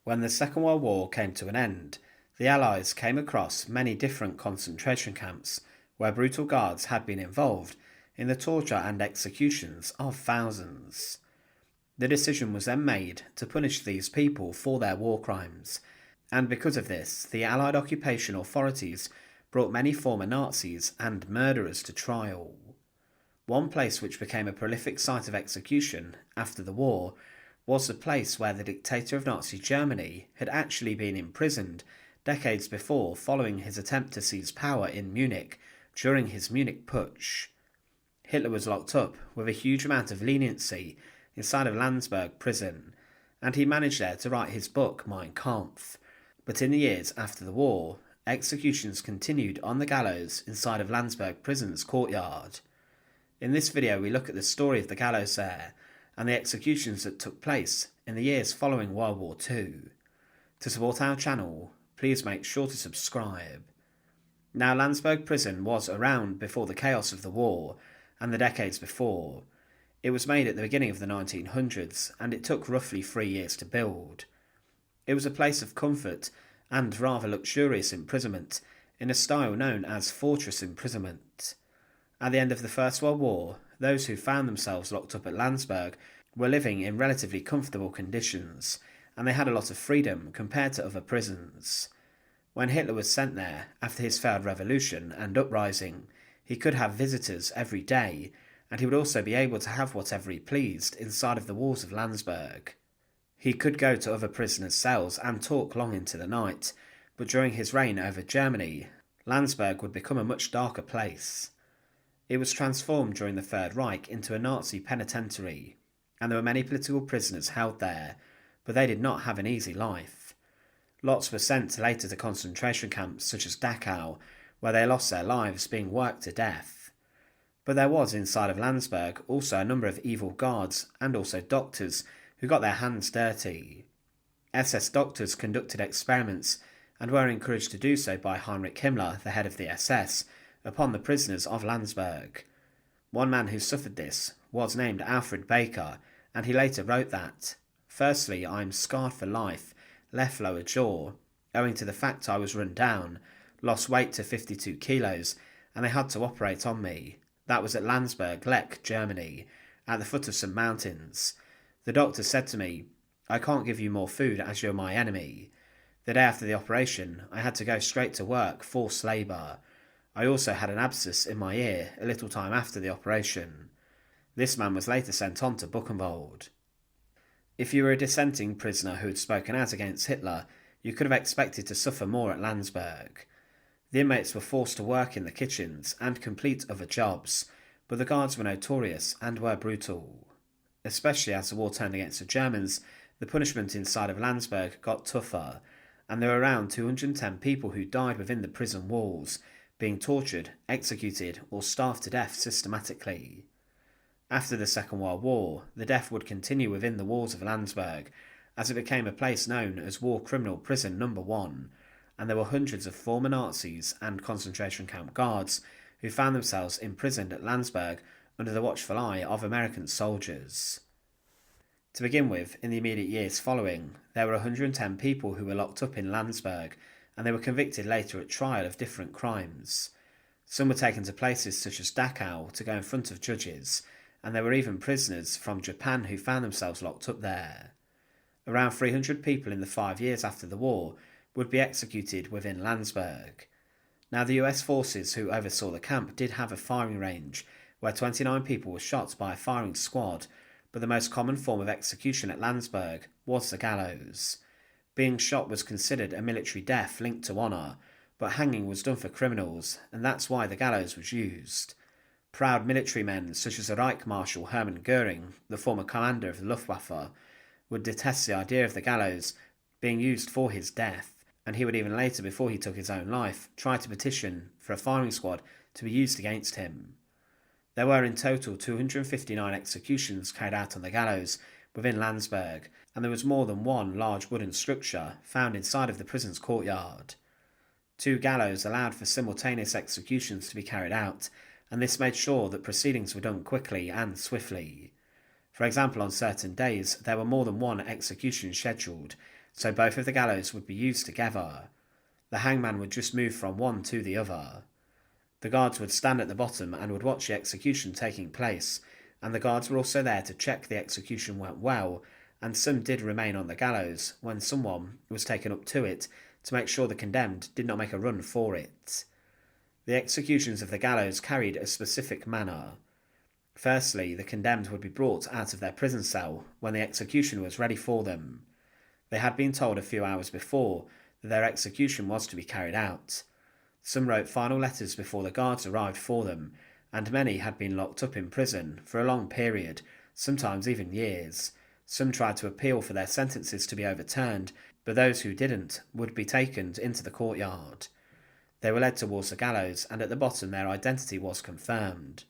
When the Second World War came to an end, the Allies came across many different concentration camps where brutal guards had been involved in the torture and executions of thousands. The decision was then made to punish these people for their war crimes, and because of this, the Allied occupation authorities brought many former Nazis and murderers to trial. One place which became a prolific site of execution after the war was the place where the dictator of Nazi Germany had actually been imprisoned decades before following his attempt to seize power in Munich during his Munich Putsch. Hitler was locked up with a huge amount of leniency inside of Landsberg Prison, and he managed there to write his book Mein Kampf. But in the years after the war, executions continued on the gallows inside of Landsberg Prison's courtyard. In this video we look at the story of the gallows there and the executions that took place in the years following World War II. To support our channel, please make sure to subscribe. Now, Landsberg Prison was around before the chaos of the war and the decades before. It was made at the beginning of the 1900s and it took roughly 3 years to build. It was a place of comfort and rather luxurious imprisonment in a style known as fortress imprisonment. At the end of the First World War, those who found themselves locked up at Landsberg were living in relatively comfortable conditions, and they had a lot of freedom compared to other prisons. When Hitler was sent there after his failed revolution and uprising, he could have visitors every day, and he would also be able to have whatever he pleased inside of the walls of Landsberg. He could go to other prisoners' cells and talk long into the night, but during his reign over Germany, Landsberg would become a much darker place. It was transformed during the Third Reich into a Nazi penitentiary, and there were many political prisoners held there, but they did not have an easy life. Lots were sent later to concentration camps such as Dachau, where they lost their lives being worked to death. But there was inside of Landsberg also a number of evil guards and also doctors who got their hands dirty. SS doctors conducted experiments and were encouraged to do so by Heinrich Himmler, the head of the SS, upon the prisoners of Landsberg. One man who suffered this was named Alfred Baker, and he later wrote that, "Firstly, I am scarred for life, left lower jaw, owing to the fact I was run down, lost weight to 52 kilos, and they had to operate on me. That was at Landsberg, Lech, Germany, at the foot of some mountains. The doctor said to me, 'I can't give you more food as you're my enemy.' The day after the operation, I had to go straight to work, forced labour. I also had an abscess in my ear a little time after the operation." This man was later sent on to Buchenwald. If you were a dissenting prisoner who had spoken out against Hitler, you could have expected to suffer more at Landsberg. The inmates were forced to work in the kitchens and complete other jobs, but the guards were notorious and were brutal. Especially as the war turned against the Germans, the punishment inside of Landsberg got tougher, and there were around 210 people who died within the prison walls, being tortured, executed, or starved to death systematically. After the Second World War, the death would continue within the walls of Landsberg, as it became a place known as War Criminal Prison No. 1, and there were hundreds of former Nazis and concentration camp guards who found themselves imprisoned at Landsberg under the watchful eye of American soldiers. To begin with, in the immediate years following, there were 110 people who were locked up in Landsberg, and they were convicted later at trial of different crimes. Some were taken to places such as Dachau to go in front of judges, and there were even prisoners from Japan who found themselves locked up there. Around 300 people in the 5 years after the war would be executed within Landsberg. Now, the US forces who oversaw the camp did have a firing range, where 29 people were shot by a firing squad, but the most common form of execution at Landsberg was the gallows. Being shot was considered a military death linked to honour, but hanging was done for criminals, and that's why the gallows was used. Proud military men such as the Reich Marshal Hermann Göring, the former commander of the Luftwaffe, would detest the idea of the gallows being used for his death, and he would even later, before he took his own life, try to petition for a firing squad to be used against him. There were in total 259 executions carried out on the gallows within Landsberg, and there was more than one large wooden structure found inside of the prison's courtyard. 2 gallows allowed for simultaneous executions to be carried out, and this made sure that proceedings were done quickly and swiftly. For example, on certain days there were more than one execution scheduled, so both of the gallows would be used together. The hangman would just move from one to the other. The guards would stand at the bottom and would watch the execution taking place, and the guards were also there to check the execution went well, and some did remain on the gallows when someone was taken up to it to make sure the condemned did not make a run for it. The executions of the gallows carried a specific manner. Firstly, the condemned would be brought out of their prison cell when the execution was ready for them. They had been told a few hours before that their execution was to be carried out. Some wrote final letters before the guards arrived for them, and many had been locked up in prison for a long period, sometimes even years. Some tried to appeal for their sentences to be overturned, but those who didn't would be taken into the courtyard. They were led towards the gallows, and at the bottom their identity was confirmed.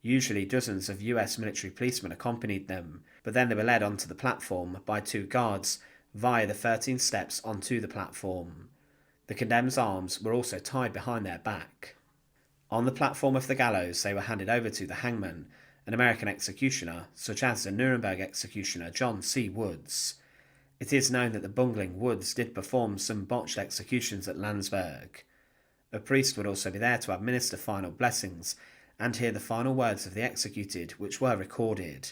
Usually dozens of US military policemen accompanied them, but then they were led onto the platform by 2 guards via the 13 steps onto the platform. The condemned's arms were also tied behind their back. On the platform of the gallows they were handed over to the hangman, an American executioner, such as the Nuremberg executioner John C. Woods. It is known that the bungling Woods did perform some botched executions at Landsberg. A priest would also be there to administer final blessings and hear the final words of the executed, which were recorded.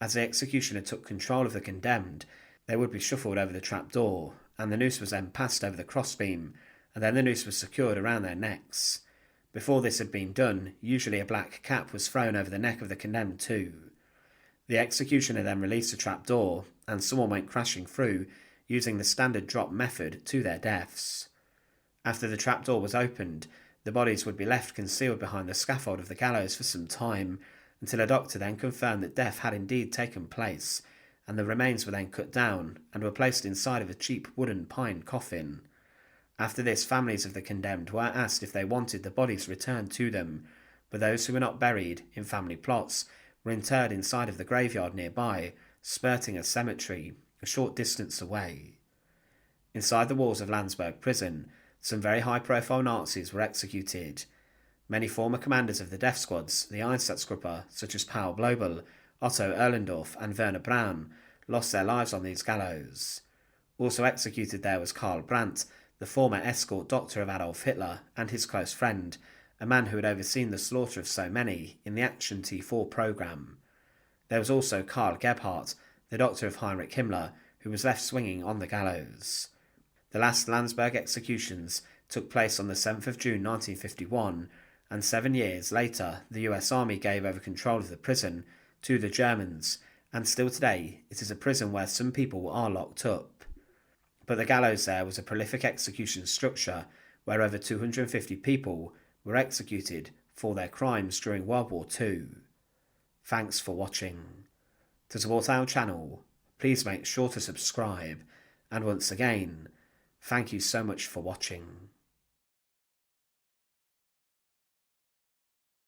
As the executioner took control of the condemned, they would be shuffled over the trapdoor, and the noose was then passed over the crossbeam, and then the noose was secured around their necks. Before this had been done, usually a black cap was thrown over the neck of the condemned too. The executioner then released the trapdoor, and someone went crashing through, using the standard drop method to their deaths. After the trapdoor was opened, the bodies would be left concealed behind the scaffold of the gallows for some time, until a doctor then confirmed that death had indeed taken place, and the remains were then cut down and were placed inside of a cheap wooden pine coffin. After this, families of the condemned were asked if they wanted the bodies returned to them, but those who were not buried in family plots were interred inside of the graveyard nearby, skirting a cemetery a short distance away. Inside the walls of Landsberg Prison, some very high-profile Nazis were executed. Many former commanders of the death squads, the Einsatzgruppe, such as Paul Blobel, Otto Erlendorf and Werner Braun, lost their lives on these gallows. Also executed there was Karl Brandt, the former escort doctor of Adolf Hitler and his close friend, a man who had overseen the slaughter of so many in the Action T4 programme. There was also Karl Gebhardt, the doctor of Heinrich Himmler, who was left swinging on the gallows. The last Landsberg executions took place on the 7th of June 1951, and 7 years later the US Army gave over control of the prison to the Germans, and still today it is a prison where some people are locked up. But the gallows there was a prolific execution structure where over 250 people were executed for their crimes during World War II. Thanks for watching. To support our channel, please make sure to subscribe, and once again, thank you so much for watching.